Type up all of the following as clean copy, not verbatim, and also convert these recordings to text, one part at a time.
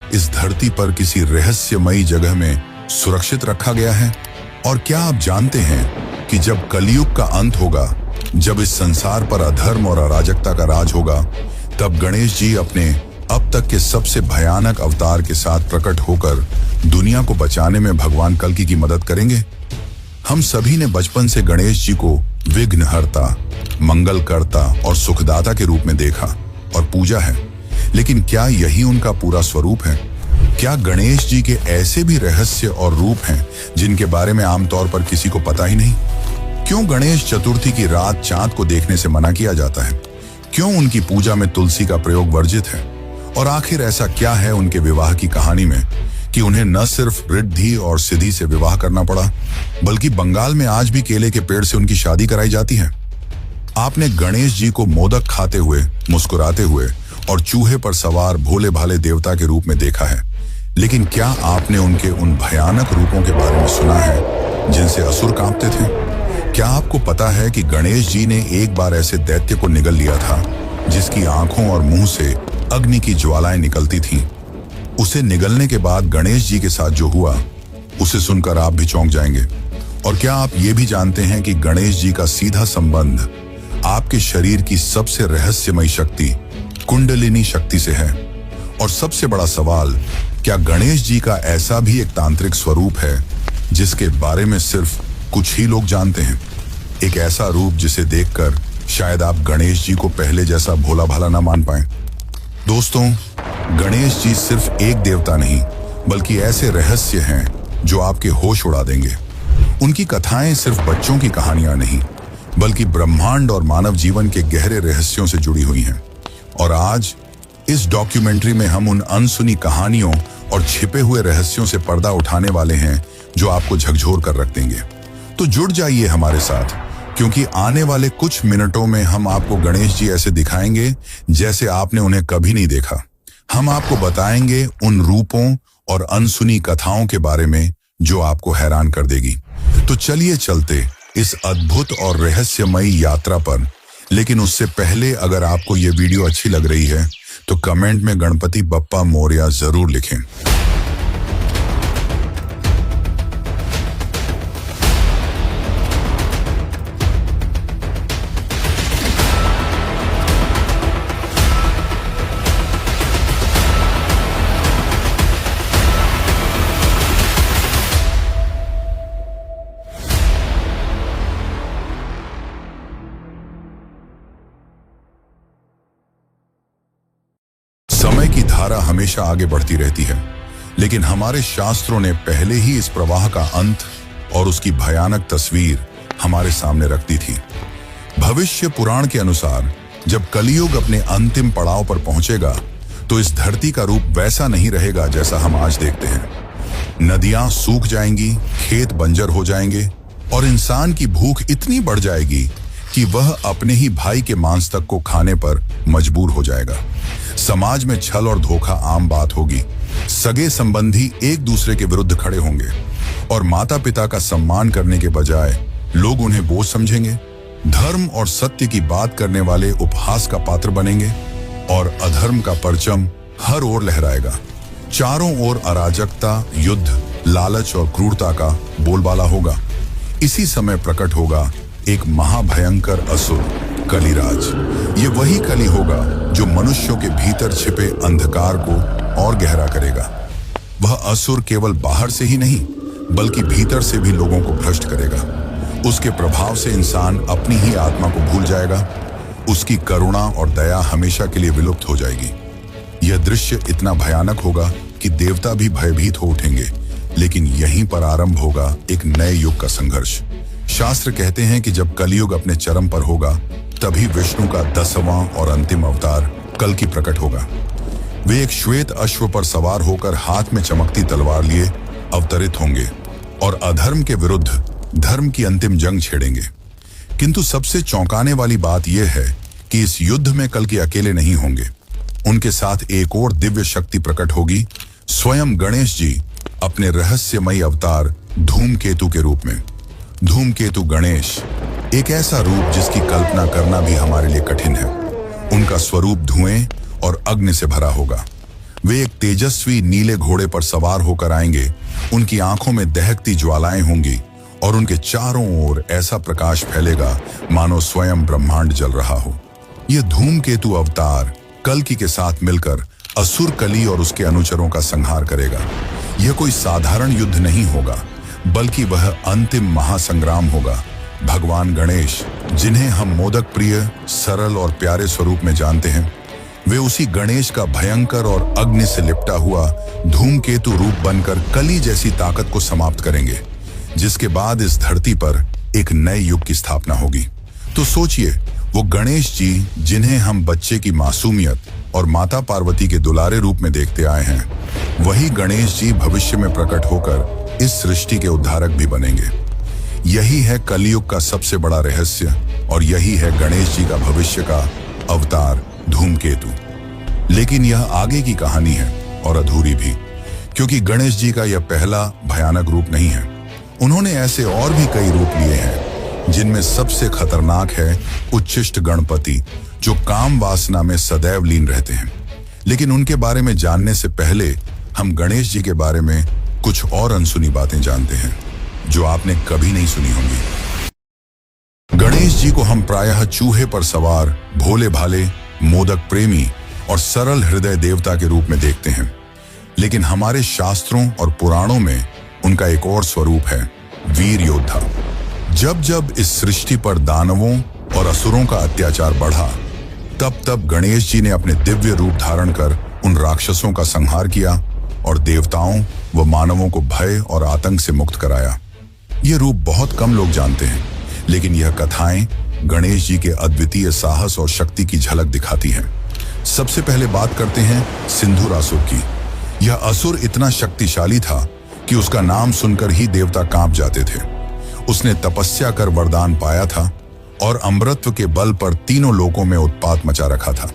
इस धरती पर किसी रहस्यमयी जगह में सुरक्षित रखा गया है? और क्या आप जानते हैं कि जब कलयुग का अंत होगा, जब इस संसार पर अधर्म और अराजकता का राज होगा, तब गणेश जी अपने अब तक के सबसे भयानक अवतार के साथ प्रकट होकर दुनिया को बचाने में भगवान कल्कि की मदद करेंगे। हम सभी ने बचपन से गणेश जी को विघ्नहर्ता, मंगलकर्ता और सुखदाता के रूप में देखा और पूजा है, लेकिन क्या यही उनका पूरा स्वरूप है? क्या गणेश जी के ऐसे भी रहस्य और रूप हैं जिनके बारे में आमतौर पर किसी को पता ही नहीं? क्यों गणेश चतुर्थी की रात चांद को देखने से मना किया जाता है? क्यों उनकी पूजा में तुलसी का प्रयोग वर्जित है? और आखिर ऐसा क्या है उनके विवाह की कहानी में कि उन्हें न सिर्फ रिद्धि और सिद्धि से विवाह करना पड़ा, बल्कि बंगाल में आज भी केले के पेड़ से उनकी शादी कराई जाती है? आपने गणेश जी को मोदक खाते हुए, मुस्कुराते हुए और चूहे पर सवार भोले भाले देवता के रूप में देखा है, लेकिन क्या आपने उनके उन भयानक रूपों के बारे में सुना है जिनसे असुर कांपते थे? क्या आपको पता है कि गणेश जी ने एक बार ऐसे दैत्य को निगल लिया था जिसकी आंखों और मुंह से अग्नि की ज्वालाएं निकलती थीं? उसे निगलने के बाद गणेश जी के साथ जो हुआ, उसे सुनकर आप भी चौंक जाएंगे। और क्या आप ये भी जानते हैं कि गणेश जी का सीधा संबंध आपके शरीर की सबसे रहस्यमयी शक्ति कुंडलिनी शक्ति से है? और सबसे बड़ा सवाल, क्या गणेश जी का ऐसा भी एक तांत्रिक स्वरूप है जिसके बारे में सिर्फ कुछ ही लोग जानते हैं? एक ऐसा रूप जिसे देखकर शायद आप गणेश जी को पहले जैसा भोला भाला ना मान पाएं। दोस्तों, गणेश जी सिर्फ एक देवता नहीं, बल्कि ऐसे रहस्य हैं जो आपके होश उड़ा देंगे। उनकी कथाएं सिर्फ बच्चों की कहानियां नहीं, बल्कि ब्रह्मांड और मानव जीवन के गहरे रहस्यों से जुड़ी हुई हैं। और आज इस डॉक्यूमेंट्री में हम उन अनसुनी कहानियों और छिपे हुए रहस्यों से पर्दा उठाने वाले हैं जो आपको झकझोर कर रख देंगे। तो जुड़ जाइए हमारे साथ, क्योंकि आने वाले कुछ मिनटों में हम आपको गणेश जी ऐसे दिखाएंगे जैसे आपने उन्हें कभी नहीं देखा। हम आपको बताएंगे उन रूपों और अनसुनी कथाओं के बारे में जो आपको हैरान कर देगी। तो चलिए चलते इस अद्भुत और रहस्यमयी यात्रा पर। लेकिन उससे पहले, अगर आपको ये वीडियो अच्छी लग रही है तो कमेंट में गणपति बप्पा मोरया जरूर लिखें। समय की धारा हमेशा आगे बढ़ती रहती है, लेकिन हमारे शास्त्रों ने पहले ही इस प्रवाह का अंत और उसकी भयानक तस्वीर हमारे सामने रख दी थी। भविष्य पुराण के अनुसार जब कलयुग अपने अंतिम पड़ाव पर पहुंचेगा, तो इस धरती का रूप वैसा नहीं रहेगा जैसा हम आज देखते हैं। नदियां सूख जाएंगी, खेत बंजर हो जाएंगे और इंसान की भूख इतनी बढ़ जाएगी कि वह अपने ही भाई के मांस तक को खाने पर मजबूर हो जाएगा। समाज में छल और धोखा आम बात होगी। सगे संबंधी एक दूसरे के विरुद्ध खड़े होंगे और माता पिता का सम्मान करने के बजाय लोग उन्हें बोझ समझेंगे। धर्म और सत्य की बात करने वाले उपहास का पात्र बनेंगे और अधर्म का परचम हर ओर लहराएगा। चारों ओर अराजकता, युद्ध, लालच और क्रूरता का बोलबाला होगा। इसी समय प्रकट होगा एक महाभयंकर असुर, कलिराज। ये वही कली होगा जो मनुष्यों के भीतर छिपे अंधकार को और गहरा करेगा। वह असुर केवल बाहर से ही नहीं, बल्कि भीतर से भी लोगों को भ्रष्ट करेगा। उसके प्रभाव से इंसान अपनी ही आत्मा को भूल जाएगा। उसकी करुणा और दया हमेशा के लिए विलुप्त हो जाएगी। यह दृश्य इतना भयानक होगा कि देवता भी भयभीत हो उठेंगे। लेकिन यहीं पर आरंभ होगा एक नए युग का संघर्ष। शास्त्र कहते हैं कि जब कलयुग अपने चरम पर होगा, तभी विष्णु का 10वां और अंतिम अवतार कल्कि प्रकट होगा। वे एक श्वेत अश्व पर सवार होकर हाथ में चमकती तलवार लिए अवतरित होंगे और अधर्म के विरुद्ध धर्म की अंतिम जंग छेड़ेंगे। किंतु सबसे चौंकाने वाली बात यह है कि इस युद्ध में कल्कि अकेले नहीं होंगे। उनके साथ एक और दिव्य शक्ति प्रकट होगी, स्वयं गणेश जी अपने रहस्यमयी अवतार धूमकेतु के रूप में। धूमकेतु गणेश एक ऐसा रूप जिसकी कल्पना करना भी हमारे लिए कठिन है। उनका स्वरूप धुएं और अग्नि से भरा होगा। वे एक तेजस्वी नीले घोड़े पर सवार होकर आएंगे। उनकी आंखों में दहकती ज्वालाएं होंगी और उनके चारों ओर ऐसा प्रकाश फैलेगा मानो स्वयं ब्रह्मांड जल रहा हो। यह धूमकेतु अवतार कल्कि के साथ मिलकर असुर कली और उसके अनुचरों का संहार करेगा। यह कोई साधारण युद्ध नहीं होगा, बल्कि वह अंतिम महासंग्राम होगा। भगवान गणेश, जिन्हें हम मोदक प्रिय, सरल और प्यारे स्वरूप में जानते हैं, वे उसी गणेश का भयंकर और अग्नि से लिपटा हुआ धूमकेतु रूप बनकर कली जैसी ताकत को समाप्त करेंगे, जिसके बाद इस धरती पर एक नए युग की स्थापना होगी। तो सोचिए, वो गणेश जी जिन्हें हम बच्चे की मासूमियत और माता पार्वती के दुलारे रूप में देखते आए हैं, वही गणेश जी भविष्य में प्रकट होकर इस सृष्टि के उद्धारक भी बनेंगे। यही है कलयुग का सबसे बड़ा रहस्य और यही है गणेश जी का भविष्य का अवतार धूमकेतु। लेकिन यह आगे की कहानी है और अधूरी भी, क्योंकि गणेश जी का यह पहला भयानक रूप नहीं है। उन्होंने ऐसे और भी कई रूप लिए हैं, जिनमें सबसे खतरनाक है उच्छिष्ट गणपति, जो काम वासना में सदैव लीन रहते हैं। लेकिन उनके बारे में जानने से पहले हम गणेश जी के बारे में कुछ और अनसुनी बातें जानते हैं, जो आपने कभी नहीं सुनी होंगी। गणेश जी को हम प्रायः चूहे पर सवार, भोले भाले, मोदक प्रेमी और सरल हृदय देवता के रूप में देखते हैं। लेकिन हमारे शास्त्रों और पुराणों में उनका एक और स्वरूप है, वीर योद्धा। जब जब इस सृष्टि पर दानवों और असुरों का अत्याचार बढ़ा, तब तब गणेश जी ने अपने दिव्य रूप धारण कर उन राक्षसों का संहार किया और देवताओं व मानवों को भय और आतंक से मुक्त कराया। यह रूप बहुत कम लोग जानते हैं, लेकिन यह कथाएं गणेश जी के अद्वितीय साहस और शक्ति की झलक दिखाती हैं। सबसे पहले बात करते हैं सिंधुरासुर की। यह असुर इतना शक्तिशाली था कि उसका नाम सुनकर ही देवता कांप जाते थे। उसने तपस्या कर वरदान पाया था और अमृतत्व के बल पर तीनों लोकों में उत्पात मचा रखा था।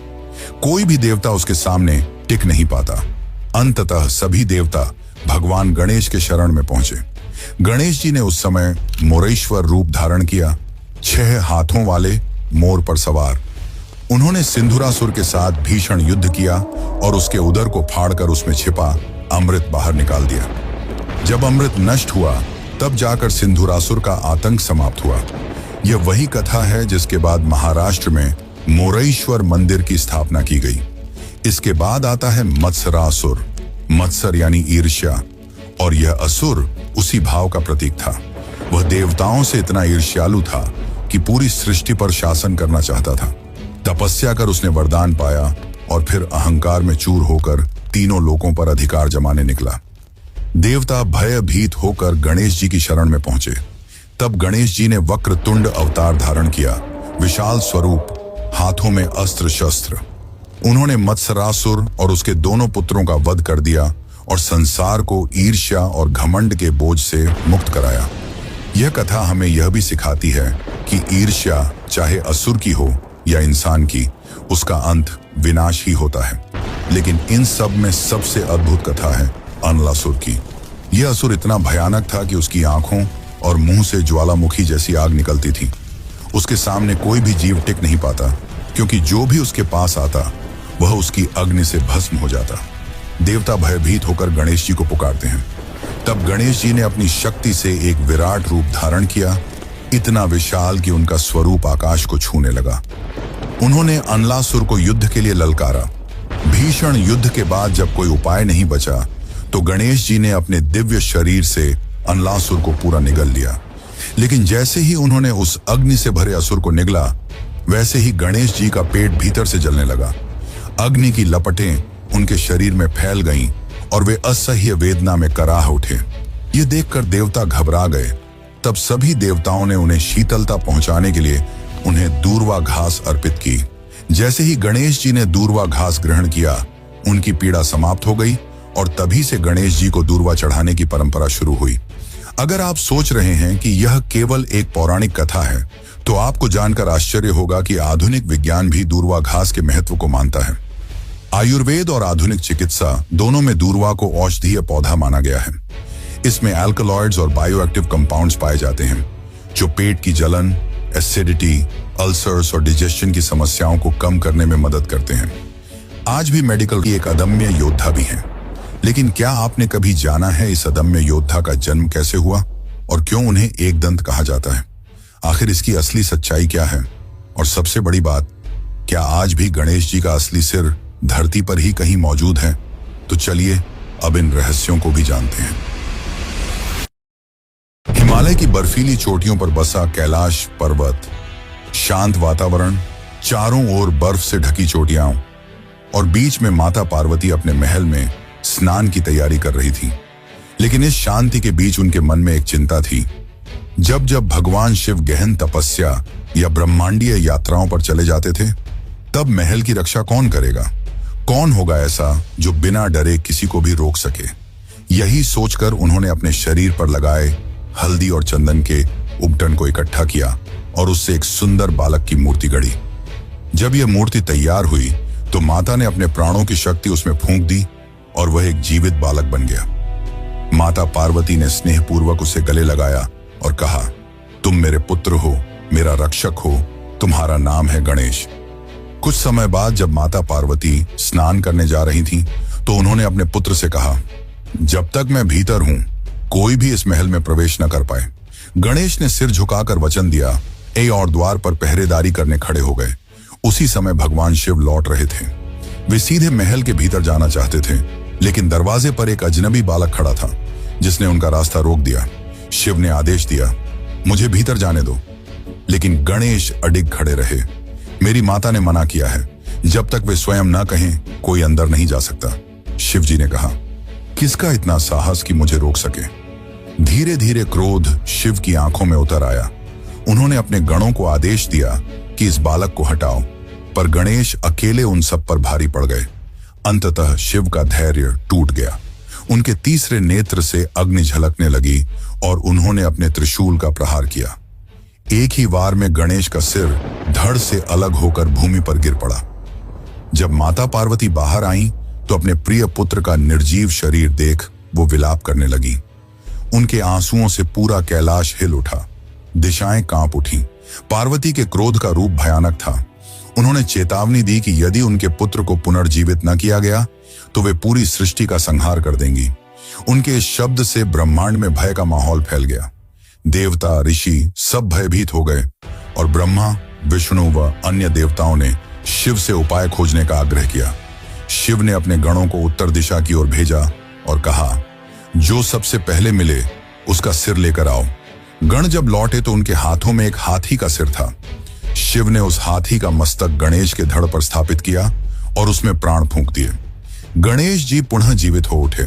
कोई भी देवता उसके सामने टिक नहीं पाता। अंततः सभी देवता भगवान गणेश के शरण में पहुंचे। गणेश जी ने उस समय मोरेश्वर रूप धारण किया, 6 हाथों वाले मोर पर सवार। उन्होंने सिंधुरासुर के साथ भीषण युद्ध किया और उसके उदर को फाड़कर उसमें छिपा अमृत बाहर निकाल दिया। जब अमृत नष्ट हुआ, तब जाकर सिंधुरासुर का आतंक समाप्त हुआ। यह वही कथा है जिसके बाद महाराष्ट्र में मोरेश्वर मंदिर की स्थापना की गई। इसके बाद आता है मत्सरासुर, मत्सर यानी ईर्ष्या, और यह असुर उसी भाव का प्रतीक था। वह देवताओं से इतना ईर्ष्यालु था कि पूरी सृष्टि पर शासन करना चाहता था। तपस्या कर उसने वरदान पाया और फिर अहंकार में चूर होकर तीनों लोकों पर अधिकार जमाने निकला। देवता भयभीत होकर गणेश जी की शरण में पहुंचे। तब गणेश जी ने वक्रतुंड अवतार धारण किया, विशाल स्वरूप, हाथों में अस्त्र शस्त्र। उन्होंने मत्सरासुर और उसके दोनों पुत्रों का वध कर दिया और संसार को ईर्ष्या और घमंड के बोझ से मुक्त कराया। यह कथा हमें यह भी सिखाती है कि ईर्ष्या चाहे असुर की हो या इंसान की, उसका अंत विनाश ही होता है। लेकिन इन सब में सबसे अद्भुत कथा है अनलासुर की। यह असुर इतना भयानक था कि उसकी आंखों और मुंह से ज्वालामुखी जैसी आग निकलती थी। उसके सामने कोई भी जीव टिक नहीं पाता, क्योंकि जो भी उसके पास आता वह उसकी अग्नि से भस्म हो जाता। देवता भयभीत होकर गणेश जी को पुकारते हैं। तब गणेश जी ने अपनी शक्ति से एक विराट रूप धारण किया, इतना विशाल कि उनका स्वरूप आकाश को छूने लगा। उन्होंने अनलासुर को युद्ध के लिए ललकारा। भीषण युद्ध के बाद जब कोई उपाय नहीं बचा, तो गणेश जी ने अपने दिव्य शरीर से अनलासुर को पूरा निगल लिया। लेकिन जैसे ही उन्होंने उस अग्नि से भरे असुर को निगला, वैसे ही गणेश जी का पेट भीतर से जलने लगा। अग्नि की लपटें उनके शरीर में फैल गईं और वे असह्य वेदना में कराह उठे। ये देखकर देवता घबरा गए। तब सभी देवताओं ने उन्हें शीतलता पहुंचाने के लिए उन्हें दूर्वा घास अर्पित की। जैसे ही गणेश जी ने दूर्वा घास ग्रहण किया, उनकी पीड़ा समाप्त हो गई और तभी से गणेश जी को दूर्वा चढ़ाने की परंपरा शुरू हुई। अगर आप सोच रहे हैं कि यह केवल एक पौराणिक कथा है, तो आपको जानकर आश्चर्य होगा कि आधुनिक विज्ञान भी दूर्वा घास के महत्व को मानता है। आयुर्वेद और आधुनिक चिकित्सा दोनों में दूर्वा को औषधीय पौधा माना गया है। इसमें अल्कलॉइड्स और बायोएक्टिव कंपाउंड्स पाए जाते हैं, जो पेट की जलन, एसिडिटी, अल्सर्स और डिजेशन की समस्याओं को कम करने में मदद करते हैं। आज भी मेडिकल की एक अदम्य योद्धा भी हैं। लेकिन क्या आपने कभी जाना है इस अदम्य योद्धा का जन्म कैसे हुआ और क्यों उन्हें एक दंत कहा जाता है? आखिर इसकी असली सच्चाई क्या है? और सबसे बड़ी बात, क्या आज भी गणेश जी का असली सिर धरती पर ही कहीं मौजूद है? तो चलिए अब इन रहस्यों को भी जानते हैं। हिमालय की बर्फीली चोटियों पर बसा कैलाश पर्वत, शांत वातावरण, चारों ओर बर्फ से ढकी चोटियां और बीच में माता पार्वती अपने महल में स्नान की तैयारी कर रही थी। लेकिन इस शांति के बीच उनके मन में एक चिंता थी। जब जब भगवान शिव गहन तपस्या या ब्रह्मांडीय यात्राओं पर चले जाते थे, तब महल की रक्षा कौन करेगा? कौन होगा ऐसा जो बिना डरे किसी को भी रोक सके? यही सोचकर उन्होंने अपने शरीर पर लगाए हल्दी और चंदन के उपटन को इकट्ठा किया और उससे एक सुंदर बालक की मूर्ति गढ़ी। जब यह मूर्ति तैयार हुई तो माता ने अपने प्राणों की शक्ति उसमें फूंक दी और वह एक जीवित बालक बन गया। माता पार्वती ने स्नेहपूर्वक उसे गले लगाया और कहा, तुम मेरे पुत्र हो, मेरा रक्षक हो, तुम्हारा नाम है गणेश। कुछ समय बाद जब माता पार्वती स्नान करने जा रही थीं, तो उन्होंने अपने पुत्र से कहा, जब तक मैं भीतर हूं कोई भी इस महल में प्रवेश न कर पाए। गणेश ने सिर झुकाकर वचन दिया और द्वार पर पहरेदारी करने खड़े हो गए। उसी समय भगवान शिव लौट रहे थे। वे सीधे महल के भीतर जाना चाहते थे, लेकिन दरवाजे पर एक अजनबी बालक खड़ा था जिसने उनका रास्ता रोक दिया। शिव ने आदेश दिया, मुझे भीतर जाने दो। लेकिन गणेश अडिग खड़े रहे। मेरी माता ने मना किया है, जब तक वे स्वयं न कहें कोई अंदर नहीं जा सकता। शिव जी ने कहा, किसका इतना साहस कि मुझे रोक सके? धीरे धीरे क्रोध शिव की आंखों में उतर आया। उन्होंने अपने गणों को आदेश दिया कि इस बालक को हटाओ, पर गणेश अकेले उन सब पर भारी पड़ गए। अंततः शिव का धैर्य टूट गया। उनके तीसरे नेत्र से अग्नि झलकने लगी और उन्होंने अपने त्रिशूल का प्रहार किया। एक ही वार में गणेश का सिर धड़ से अलग होकर भूमि पर गिर पड़ा। जब माता पार्वती बाहर आईं, तो अपने प्रिय पुत्र का निर्जीव शरीर देख वो विलाप करने लगी। उनके आंसुओं से पूरा कैलाश हिल उठा, दिशाएं कांप उठी। पार्वती के क्रोध का रूप भयानक था। उन्होंने चेतावनी दी कि यदि उनके पुत्र को पुनर्जीवित न किया गया तो वे पूरी सृष्टि का संहार कर देंगी। उनके इस शब्द से ब्रह्मांड में भय का माहौल फैल गया। देवता ऋषि सब भयभीत हो गए और ब्रह्मा, विष्णु व अन्य देवताओं ने शिव से उपाय खोजने का आग्रह किया। शिव ने अपने गणों को उत्तर दिशा की ओर भेजा और कहा, जो सबसे पहले मिले उसका सिर लेकर आओ। गण जब लौटे तो उनके हाथों में एक हाथी का सिर था। शिव ने उस हाथी का मस्तक गणेश के धड़ पर स्थापित किया और उसमें प्राण फूंक दिए। गणेश जी पुनः जीवित हो उठे,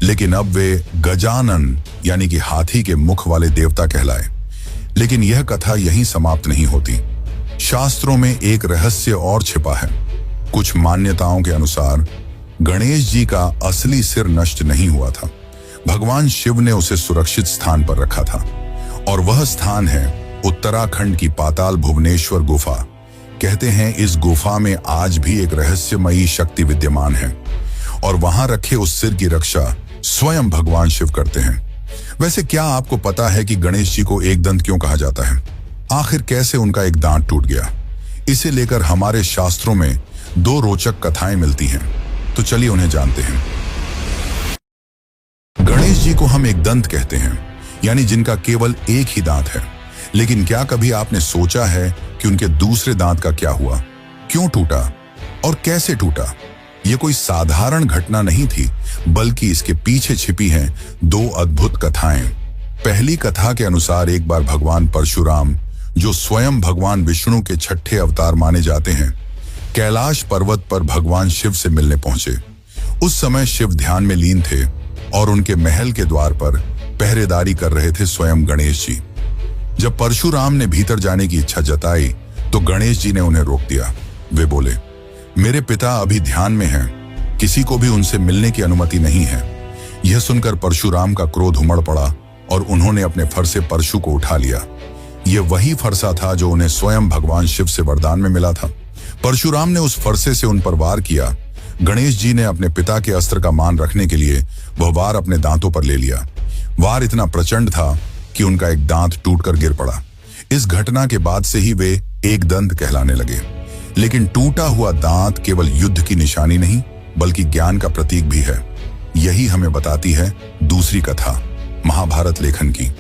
लेकिन अब वे गजानन यानी कि हाथी के मुख वाले देवता कहलाए। लेकिन यह कथा यहीं समाप्त नहीं होती। शास्त्रों में एक रहस्य और छिपा है। कुछ मान्यताओं के अनुसार गणेश जी का असली सिर नष्ट नहीं हुआ था। भगवान शिव ने उसे सुरक्षित स्थान पर रखा था और वह स्थान है उत्तराखंड की पाताल भुवनेश्वर गुफा। कहते हैं इस गुफा में आज भी एक रहस्यमयी शक्ति विद्यमान है और वहां रखे उस सिर की रक्षा स्वयं भगवान शिव करते हैं। वैसे क्या आपको पता है कि गणेश जी को एक दंत क्यों कहा जाता है? आखिर कैसे उनका एक दांत टूट गया? इसे लेकर हमारे शास्त्रों में दो रोचक कथाएं मिलती हैं, तो चलिए उन्हें जानते हैं। गणेश जी को हम एक दंत कहते हैं, यानी जिनका केवल एक ही दांत है। लेकिन क्या कभी आपने सोचा है कि उनके दूसरे दांत का क्या हुआ? क्यों टूटा और कैसे टूटा? यह कोई साधारण घटना नहीं थी, बल्कि इसके पीछे छिपी हैं दो अद्भुत कथाएं। पहली कथा के अनुसार एक बार भगवान परशुराम, जो स्वयं भगवान विष्णु के छठे अवतार माने जाते हैं, कैलाश पर्वत पर भगवान शिव से मिलने पहुंचे। उस समय शिव ध्यान में लीन थे और उनके महल के द्वार पर पहरेदारी कर रहे थे स्वयं गणेश जी। जब परशुराम ने भीतर जाने की इच्छा जताई तो गणेश जी ने उन्हें रोक दिया। वे बोले, मेरे पिता अभी ध्यान में हैं, किसी को भी उनसे मिलने की अनुमति नहीं है। यह सुनकर परशुराम का क्रोध उमड़ पड़ा और उन्होंने अपने फरसे परशु को उठा लिया। यह वही फरसा था जो उन्हें स्वयं भगवान शिव से वरदान में मिला था। परशुराम ने उस फरसे से उन पर वार किया। गणेश जी ने अपने पिता के अस्त्र का मान रखने के लिए वह वार अपने दांतों पर ले लिया। वार इतना प्रचंड था कि उनका एक दांत टूटकर गिर पड़ा। इस घटना के बाद से ही वे एक दंत कहलाने लगे। लेकिन टूटा हुआ दांत केवल युद्ध की निशानी नहीं बल्कि ज्ञान का प्रतीक भी है। यही हमें बताती है दूसरी कथा, महाभारत लेखन की।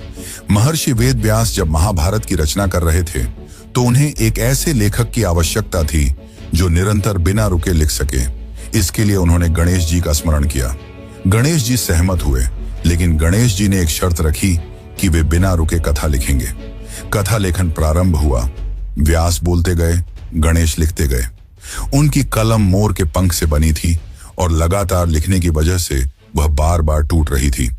महर्षि वेद व्यास जब महाभारत की रचना कर रहे थे तो उन्हें एक ऐसे लेखक की आवश्यकता थी जो निरंतर बिना रुके लिख सके। इसके लिए उन्होंने गणेश जी का स्मरण किया। गणेश जी सहमत हुए, लेकिन गणेश जी ने एक शर्त रखी कि वे बिना रुके कथा लिखेंगे। कथा लेखन प्रारंभ हुआ। व्यास बोलते गए, गणेश लिखते गए। उनकी कलम मोर के पंख से बनी थी और लगातार लिखने की वजह से वह बार बार टूट रही थी,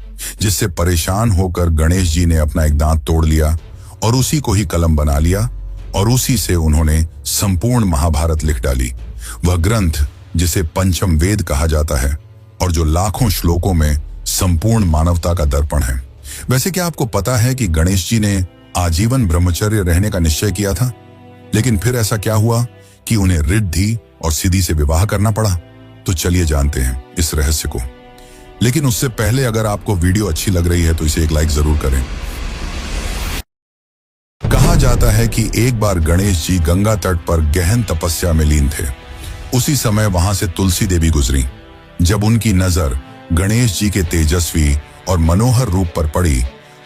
जिससे परेशान होकर गणेश जी ने अपना एक दांत तोड़ लिया और उसी को ही कलम बना लिया और उसी से उन्होंने संपूर्ण महाभारत लिख डाली। वह ग्रंथ जिसे पंचम वेद कहा जाता है और जो लाखों श्लोकों में संपूर्ण मानवता का दर्पण है। वैसे क्या आपको पता है कि गणेश जी ने आजीवन ब्रह्मचर्य रहने का निश्चय किया था, लेकिन फिर ऐसा क्या हुआ कि उन्हें रिद्धि और सिद्धि से विवाह करना पड़ा? तो चलिए जानते हैं इस रहस्य को। लेकिन उससे पहले अगर आपको वीडियो अच्छी लग रही है तो इसे एक लाइक जरूर करें। कहा जाता है कि एक बार गणेश जी गंगा तट पर गहन तपस्या में लीन थे। उसी समय वहां से तुलसी देवी गुजरी। जब उनकी नजर गणेश जी के तेजस्वी और मनोहर रूप पर पड़ी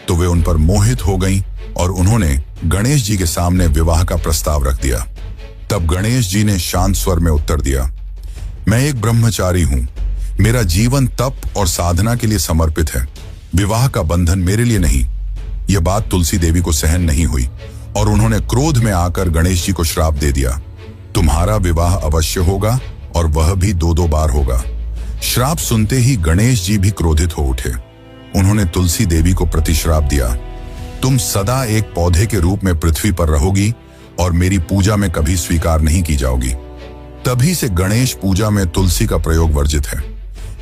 तो वे उन पर मोहित हो गईं और उन्होंने गणेश जी के सामने विवाह का प्रस्ताव रख दिया। तब गणेश जी ने शांत स्वर में उत्तर दिया, मैं एक ब्रह्मचारी हूं। मेरा जीवन तप और साधना के लिए समर्पित है। विवाह का बंधन मेरे लिए नहीं। यह बात तुलसी देवी को सहन नहीं हुई और उन्होंने क्रोध में आकर गणेश जी को श्राप दे दिया, तुम्हारा विवाह अवश्य होगा और वह भी 2-2 बार होगा। श्राप सुनते ही गणेश जी भी क्रोधित हो उठे। उन्होंने तुलसी देवी को प्रतिश्राप दिया, तुम सदा एक पौधे के रूप में पृथ्वी पर रहोगी और मेरी पूजा में कभी स्वीकार नहीं की जाओगी। तभी से गणेश पूजा में तुलसी का प्रयोग वर्जित है।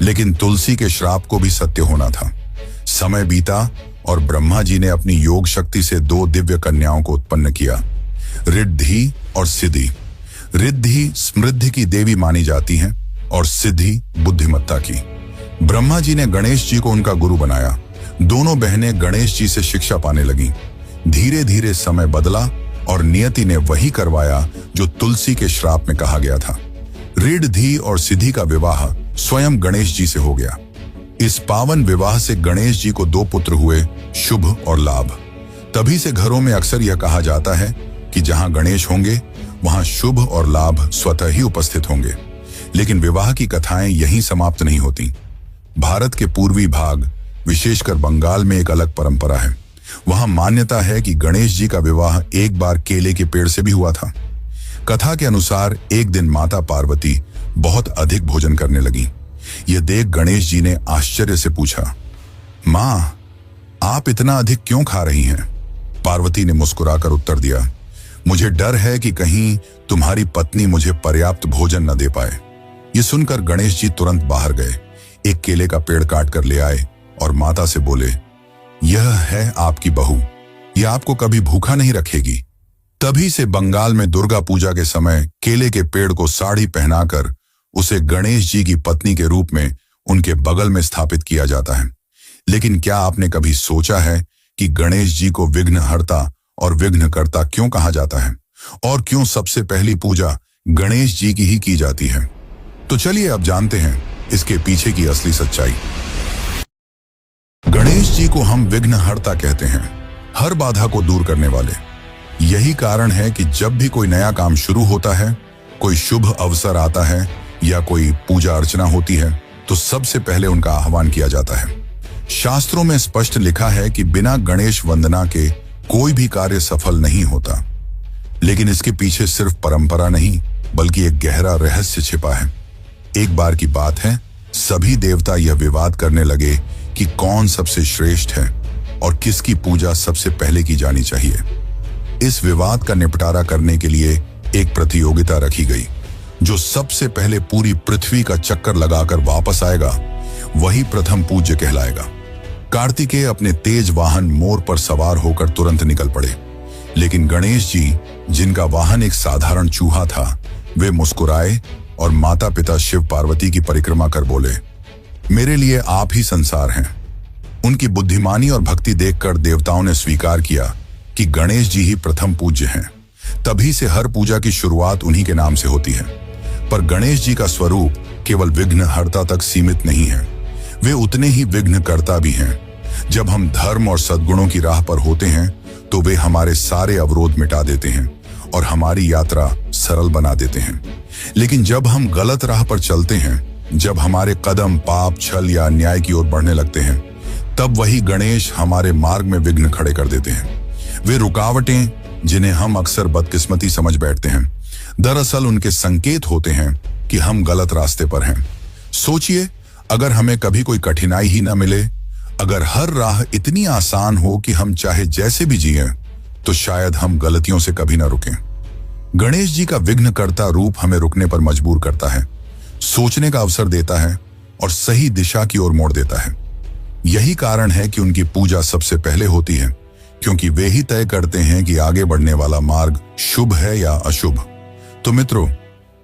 लेकिन तुलसी के श्राप को भी सत्य होना था। समय बीता और ब्रह्मा जी ने अपनी योग शक्ति से 2 दिव्य कन्याओं को उत्पन्न किया, रिद्धि और सिद्धि। रिद्धि समृद्धि की देवी मानी जाती हैं और सिद्धि बुद्धिमत्ता की। ब्रह्मा जी ने गणेश जी को उनका गुरु बनाया। दोनों बहनें गणेश जी से शिक्षा पाने लगीं। धीरे धीरे समय बदला और नियति ने वही करवाया जो तुलसी के श्राप में कहा गया था। रिद्धि और सिद्धि का विवाह स्वयं गणेश जी से हो गया। इस पावन विवाह से गणेश जी को 2 पुत्र हुए, शुभ और लाभ। तभी से घरों में अक्सर यह कहा जाता है कि जहां गणेश होंगे वहां शुभ और लाभ स्वतः ही उपस्थित होंगे। लेकिन विवाह की कथाएं यहीं समाप्त नहीं होती। भारत के पूर्वी भाग, विशेषकर बंगाल में एक अलग परंपरा है। वहां मान्यता है कि गणेश जी का विवाह एक बार केले के पेड़ से भी हुआ था। कथा के अनुसार एक दिन माता पार्वती बहुत अधिक भोजन करने लगी। यह देख गणेश जी ने आश्चर्य से पूछा, मां, आप इतना अधिक क्यों खा रही हैं? पार्वती ने मुस्कुराकर उत्तर दिया, मुझे डर है कि कहीं तुम्हारी पत्नी मुझे पर्याप्त भोजन न दे पाए। ये सुनकर गणेश जी तुरंत बाहर गए, एक केले का पेड़ काट कर ले आए और माता से बोले, यह है आपकी बहू, यह आपको कभी भूखा नहीं रखेगी। तभी से बंगाल में दुर्गा पूजा के समय केले के पेड़ को साड़ी पहनाकर उसे गणेश जी की पत्नी के रूप में उनके बगल में स्थापित किया जाता है। लेकिन क्या आपने कभी सोचा है कि गणेश जी को विघ्नहर्ता और विघ्नकर्ता क्यों कहा जाता है और क्यों सबसे पहली पूजा गणेश जी की ही की जाती है? तो चलिए अब जानते हैं इसके पीछे की असली सच्चाई। गणेश जी को हम विघ्नहर्ता कहते हैं, हर बाधा को दूर करने वाले। यही कारण है कि जब भी कोई नया काम शुरू होता है, कोई शुभ अवसर आता है या कोई पूजा अर्चना होती है तो सबसे पहले उनका आह्वान किया जाता है। शास्त्रों में स्पष्ट लिखा है कि बिना गणेश वंदना के कोई भी कार्य सफल नहीं होता। लेकिन इसके पीछे सिर्फ परंपरा नहीं बल्कि एक गहरा रहस्य छिपा है। एक बार की बात है, सभी देवता यह विवाद करने लगे कि कौन सबसे श्रेष्ठ है और किसकी पूजा सबसे पहले की जानी चाहिए। इस विवाद का निपटारा करने के लिए एक प्रतियोगिता रखी गई। जो सबसे पहले पूरी पृथ्वी का चक्कर लगाकर वापस आएगा वही प्रथम पूज्य कहलाएगा। कार्तिकेय अपने तेज वाहन मोर पर सवार होकर तुरंत निकल पड़े, लेकिन गणेश जी, जिनका वाहन एक साधारण चूहा था, वे मुस्कुराए और माता पिता शिव पार्वती की परिक्रमा कर बोले, मेरे लिए आप ही संसार हैं। उनकी बुद्धिमानी और भक्ति देखकर देवताओं ने स्वीकार किया कि गणेश जी ही प्रथम पूज्य हैं। तभी से हर पूजा की शुरुआत उन्हीं के नाम से होती है। पर गणेश जी का स्वरूप केवल विघ्नहर्ता तक सीमित नहीं है, वे उतने ही विघ्नकर्ता भी हैं। जब हम धर्म और सद्गुणों की राह पर होते हैं तो वे हमारे सारे अवरोध मिटा देते हैं और हमारी यात्रा सरल बना देते हैं। लेकिन जब हम गलत राह पर चलते हैं, जब हमारे कदम पाप, छल या अन्याय की ओर बढ़ने लगते हैं, तब वही गणेश हमारे मार्ग में विघ्न खड़े कर देते हैं। वे रुकावटें जिन्हें हम अक्सर बदकिस्मती समझ बैठते हैं, दरअसल उनके संकेत होते हैं कि हम गलत रास्ते पर हैं। सोचिए, अगर हमें कभी कोई कठिनाई ही न मिले, अगर हर राह इतनी आसान हो कि हम चाहे जैसे भी जिएं, तो शायद हम गलतियों से कभी न रुकें। गणेश जी का विघ्नकर्ता रूप हमें रुकने पर मजबूर करता है, सोचने का अवसर देता है और सही दिशा की ओर मोड़ देता है। यही कारण है कि उनकी पूजा सबसे पहले होती है, क्योंकि वे ही तय करते हैं कि आगे बढ़ने वाला मार्ग शुभ है या अशुभ। तो मित्रों,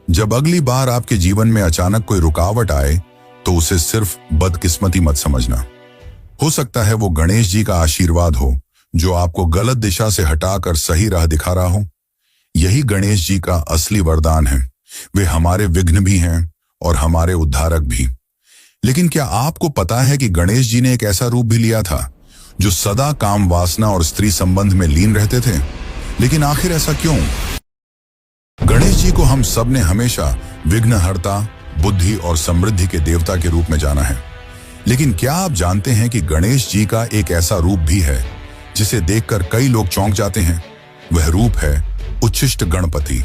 जब अगली बार आपके जीवन में अचानक कोई रुकावट आए, तो उसे सिर्फ बदकिस्मती मत समझना। हो सकता है वो गणेश जी का आशीर्वाद हो, जो आपको गलत दिशा से हटाकर सही राह दिखा रहा हो। यही गणेश जी का असली वरदान है। वे हमारे विघ्न भी हैं और हमारे उद्धारक भी। लेकिन क्या आपको पता है कि गणेश जी ने एक ऐसा रूप भी लिया था जो सदा काम वासना और स्त्री संबंध में लीन रहते थे? लेकिन आखिर ऐसा क्यों? गणेश जी को हम सब ने हमेशा विघ्नहर्ता, बुद्धि और समृद्धि के देवता के रूप में जाना है। लेकिन क्या आप जानते हैं कि गणेश जी का एक ऐसा रूप भी है जिसे देखकर कई लोग चौंक जाते हैं? वह रूप है उच्छिष्ट गणपति।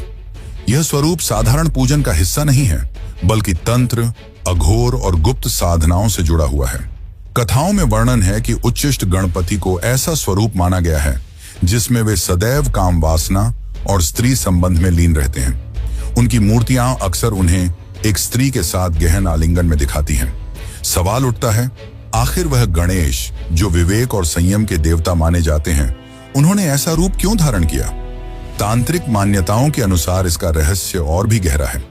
यह स्वरूप साधारण पूजन का हिस्सा नहीं है, बल्कि तंत्र, अघोर और गुप्त साधनाओं से जुड़ा हुआ है। कथाओं में वर्णन है कि उच्छिष्ट गणपति को ऐसा स्वरूप माना गया है जिसमें वे सदैव काम वासना और स्त्री संबंध में लीन रहते हैं। उनकी मूर्तियां अक्सर उन्हें एक स्त्री के साथ गहन आलिंगन में दिखाती हैं। सवाल उठता है, आखिर वह गणेश जो विवेक और संयम के देवता माने जाते हैं, उन्होंने ऐसा रूप क्यों धारण किया? तांत्रिक मान्यताओं के अनुसार इसका रहस्य और भी गहरा है।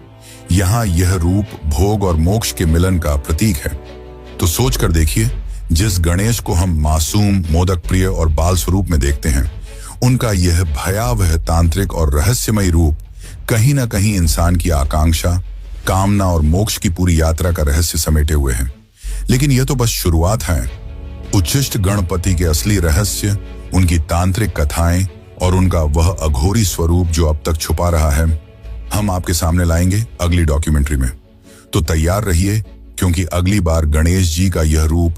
यहाँ यह रूप भोग और मोक्ष के मिलन का प्रतीक है। तो सोच कर देखिए, जिस गणेश को हम मासूम, मोदक प्रिय और बाल स्वरूप में देखते हैं, उनका यह भयावह तांत्रिक और रहस्यमय रूप कहीं ना कहीं इंसान की आकांक्षा, कामना और मोक्ष की पूरी यात्रा का रहस्य समेटे हुए हैं। लेकिन यह तो बस शुरुआत है। उच्छिष्ट गणपति के असली रहस्य, उनकी तांत्रिक कथाएं और उनका वह अघोरी स्वरूप जो अब तक छुपा रहा है, हम आपके सामने लाएंगे अगली डॉक्यूमेंट्री में। तो तैयार रहिए, क्योंकि अगली बार गणेश जी का यह रूप